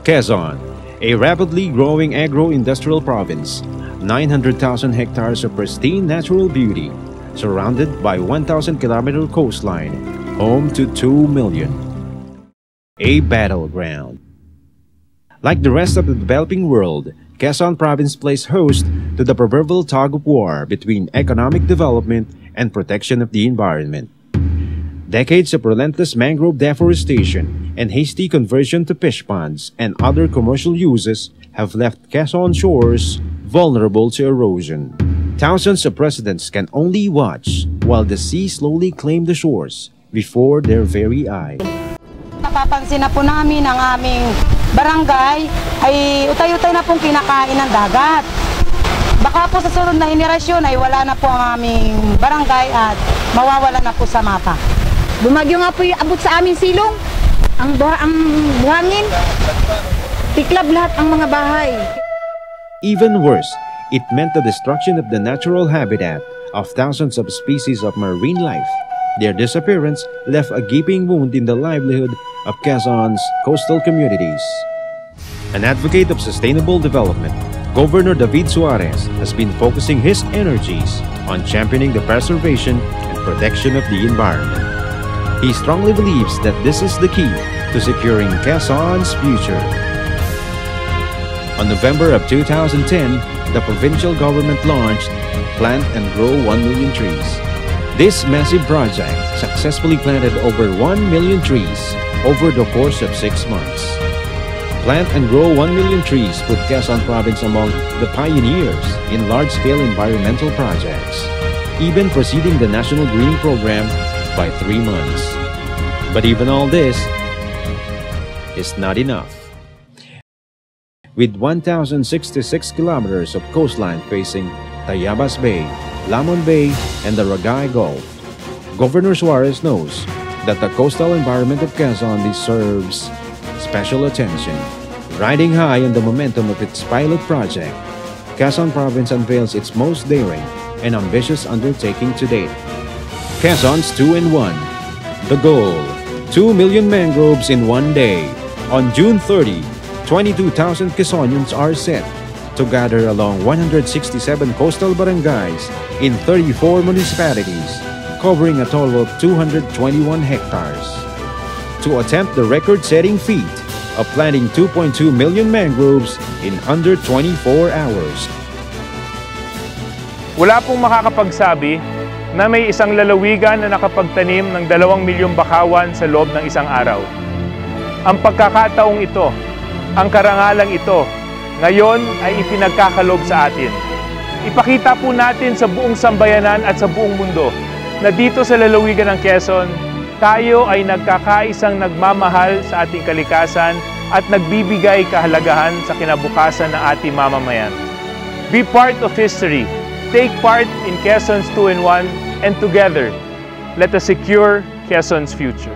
Quezon, a rapidly growing agro-industrial province, 900,000 hectares of pristine natural beauty, surrounded by 1,000-kilometer coastline, home to 2 million. A battleground. Like the rest of the developing world, Quezon Province plays host to the proverbial tug-of-war between economic development and protection of the environment. Decades of relentless mangrove deforestation and hasty conversion to fish ponds and other commercial uses have left Quezon shores vulnerable to erosion. Thousands of residents can only watch while the sea slowly claimed the shores before their very eyes. Napapansin na po namin ang aming barangay ay utay-utay na pong kinakain ng dagat. Baka po sa sunod na henerasyon ay wala na po ang aming barangay at mawawala na po sa mapa. Bumagyo nga po yung abot sa aming silong. Ang buhangin, tiklab lahat ang mga bahay. Even worse, it meant the destruction of the natural habitat of thousands of species of marine life. Their disappearance left a gaping wound in the livelihood of Quezon's coastal communities. An advocate of sustainable development, Governor David Suarez has been focusing his energies on championing the preservation and protection of the environment. He strongly believes that this is the key to securing Quezon's future. On November of 2010, the provincial government launched Plant and Grow 1 Million Trees. This massive project successfully planted over 1 million trees over the course of 6 months. Plant and Grow 1 Million Trees put Quezon Province among the pioneers in large-scale environmental projects, even preceding the National Green Program by 3 months. But even all this is not enough. With 1,066 kilometers of coastline facing Tayabas Bay, Lamon Bay, and the Ragay Gulf, Governor Suarez knows that the coastal environment of Quezon deserves special attention. Riding high on the momentum of its pilot project, Quezon Province unveils its most daring and ambitious undertaking to date. Quezon's 2-in-1. The goal, 2 million mangroves in 1 day. On June 30, 22,000 Quezonians are set to gather along 167 coastal barangays in 34 municipalities, covering a total of 221 hectares, to attempt the record-setting feat of planting 2.2 million mangroves in under 24 hours. Wala pong makakapagsabi na may isang lalawigan na nakapagtanim ng 2 milyong bakawan sa loob ng isang araw. Ang pagkakataong ito, ang karangalang ito, ngayon ay ipinagkakalob sa atin. Ipakita po natin sa buong sambayanan at sa buong mundo na dito sa lalawigan ng Quezon, tayo ay nagkakaisang nagmamahal sa ating kalikasan at nagbibigay kahalagahan sa kinabukasan ng ating mamamayan. Be part of history. Take part in Quezon's 2-in-1 and together, let us secure Quezon's future.